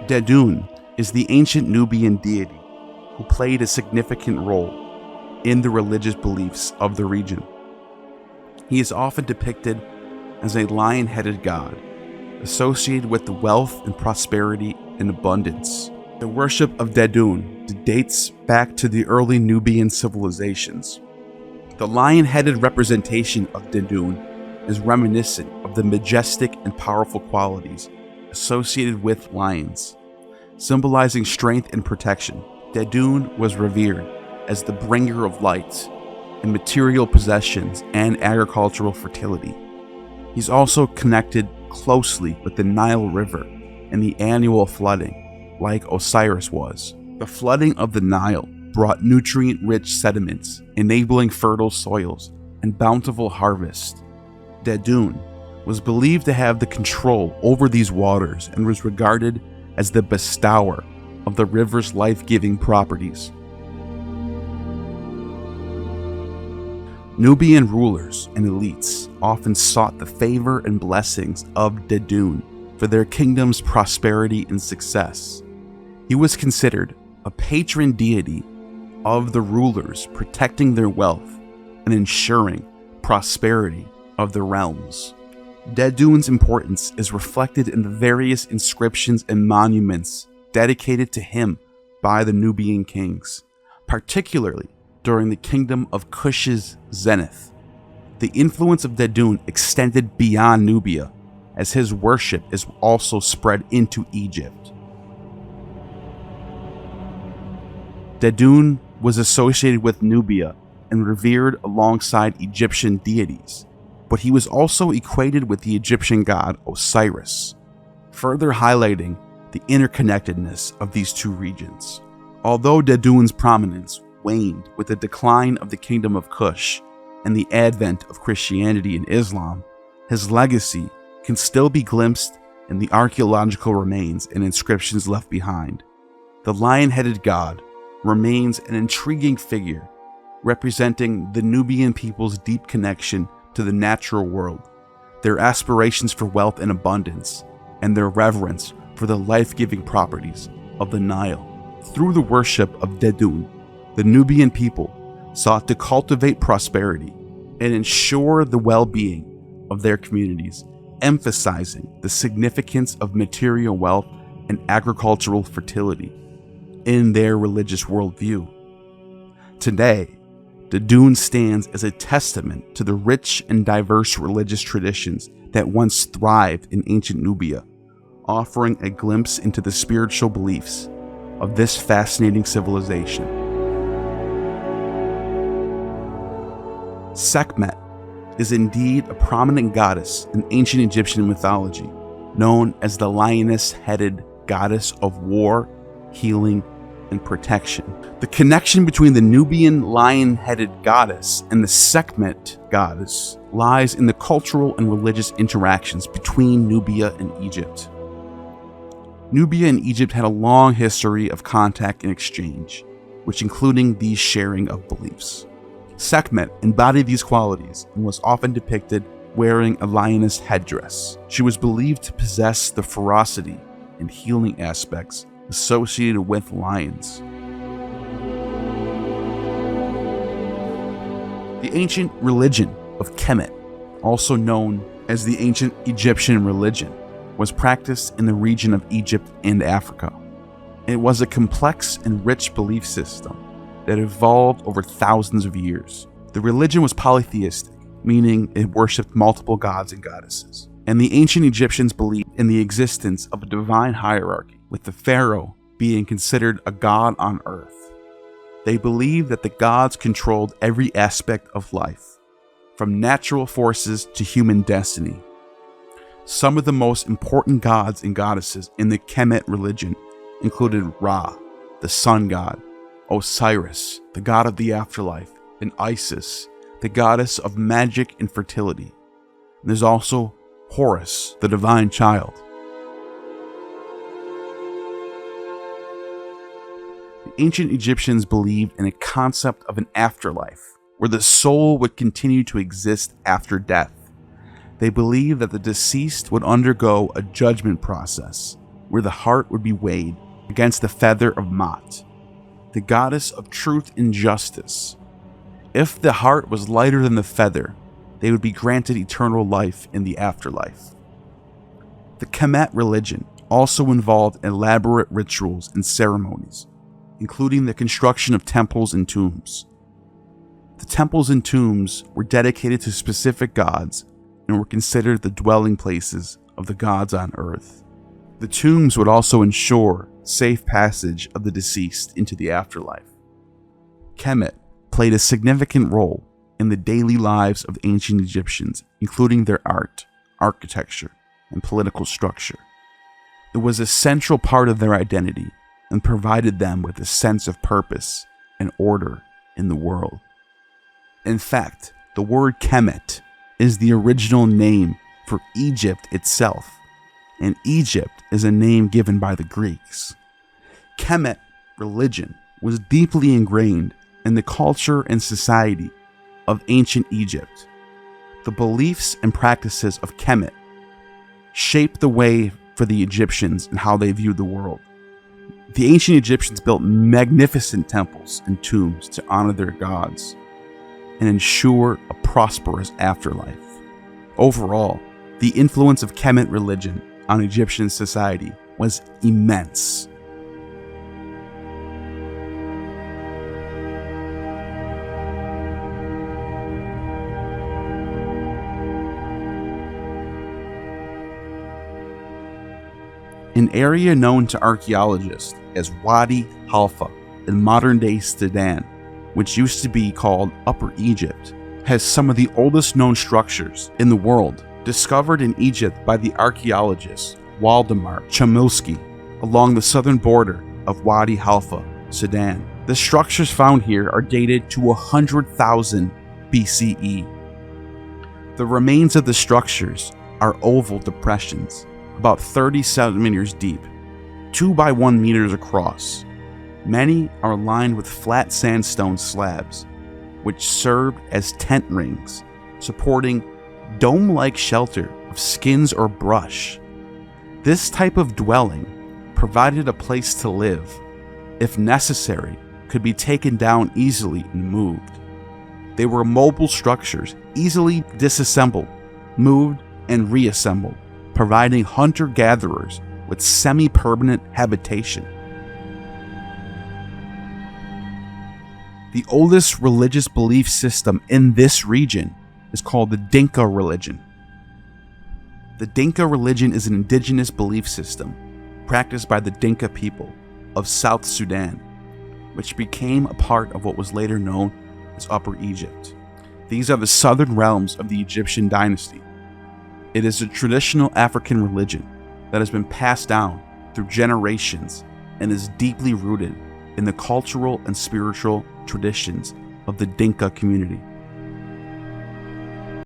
Dedun is the ancient Nubian deity who played a significant role in the religious beliefs of the region. He is often depicted as a lion-headed god, associated with the wealth and prosperity and abundance. The worship of Dedun dates back to the early Nubian civilizations. The lion-headed representation of Dedun is reminiscent of the majestic and powerful qualities associated with lions, symbolizing strength and protection. Dedun was revered as the bringer of light and material possessions and agricultural fertility. He's also connected closely with the Nile River and the annual flooding, like Osiris was. The flooding of the Nile brought nutrient-rich sediments, enabling fertile soils and bountiful harvests. Dedun was believed to have the control over these waters and was regarded as the bestower of the river's life-giving properties. Nubian rulers and elites often sought the favor and blessings of Dedun for their kingdom's prosperity and success. He was considered a patron deity of the rulers, protecting their wealth and ensuring prosperity of the realms. Dedun's importance is reflected in the various inscriptions and monuments dedicated to him by the Nubian kings, particularly during the kingdom of Kush's zenith. The influence of Dedun extended beyond Nubia, as his worship is also spread into Egypt. Dedun was associated with Nubia and revered alongside Egyptian deities, but he was also equated with the Egyptian god Osiris, further highlighting the interconnectedness of these two regions. Although Dedun's prominence waned with the decline of the kingdom of Kush and the advent of Christianity and Islam, his legacy can still be glimpsed in the archaeological remains and inscriptions left behind. The lion-headed god remains an intriguing figure, representing the Nubian people's deep connection to the natural world, their aspirations for wealth and abundance, and their reverence for the life-giving properties of the Nile. Through the worship of Dedun, the Nubian people sought to cultivate prosperity and ensure the well-being of their communities, emphasizing the significance of material wealth and agricultural fertility in their religious worldview. Today, Dedun stands as a testament to the rich and diverse religious traditions that once thrived in ancient Nubia, offering a glimpse into the spiritual beliefs of this fascinating civilization. Sekhmet is indeed a prominent goddess in ancient Egyptian mythology, known as the lioness-headed goddess of war, healing, and protection. The connection between the Nubian lion-headed goddess and the Sekhmet goddess lies in the cultural and religious interactions between Nubia and Egypt. Nubia and Egypt had a long history of contact and exchange, which including the sharing of beliefs. Sekhmet embodied these qualities and was often depicted wearing a lioness headdress. She was believed to possess the ferocity and healing aspects associated with lions. The ancient religion of Kemet, also known as the ancient Egyptian religion, was practiced in the region of Egypt and Africa. It was a complex and rich belief system that evolved over thousands of years. The religion was polytheistic, meaning it worshipped multiple gods and goddesses. And the ancient Egyptians believed in the existence of a divine hierarchy, with the pharaoh being considered a god on earth. They believed that the gods controlled every aspect of life, from natural forces to human destiny. Some of the most important gods and goddesses in the Kemet religion included Ra, the sun god, Osiris, the god of the afterlife, and Isis, the goddess of magic and fertility. And there's also Horus, the divine child. The ancient Egyptians believed in a concept of an afterlife, where the soul would continue to exist after death. They believed that the deceased would undergo a judgment process, where the heart would be weighed against the feather of Maat, the goddess of truth and justice. If the heart was lighter than the feather, they would be granted eternal life in the afterlife. The Kemet religion also involved elaborate rituals and ceremonies, including the construction of temples and tombs. The temples and tombs were dedicated to specific gods and were considered the dwelling places of the gods on earth. The tombs would also ensure safe passage of the deceased into the afterlife. Kemet played a significant role in the daily lives of ancient Egyptians, including their art, architecture, and political structure. It was a central part of their identity and provided them with a sense of purpose and order in the world. In fact, the word Kemet is the original name for Egypt itself, and Egypt is a name given by the Greeks. Kemet religion was deeply ingrained in the culture and society of ancient Egypt. The beliefs and practices of Kemet shaped the way for the Egyptians and how they viewed the world. The ancient Egyptians built magnificent temples and tombs to honor their gods and ensure a prosperous afterlife. Overall, the influence of Kemet religion on Egyptian society was immense. An area known to archaeologists as Wadi Halfa in modern-day Sudan, which used to be called Upper Egypt, has some of the oldest known structures in the world, discovered in Egypt by the archaeologist Waldemar Chmielewski along the southern border of Wadi Halfa, Sudan. The structures found here are dated to 100,000 BCE. The remains of the structures are oval depressions, about 30 centimeters deep, 2 by 1 meters across. Many are lined with flat sandstone slabs, which served as tent rings, supporting dome-like shelter of skins or brush. This type of dwelling provided a place to live. If necessary, could be taken down easily and moved. They were mobile structures, easily disassembled, moved, and reassembled, providing hunter-gatherers with semi-permanent habitation. The oldest religious belief system in this region is called the Dinka religion. The Dinka religion is an indigenous belief system practiced by the Dinka people of South Sudan, which became a part of what was later known as Upper Egypt. These are the southern realms of the Egyptian dynasty. It is a traditional African religion that has been passed down through generations and is deeply rooted in the cultural and spiritual traditions of the Dinka community.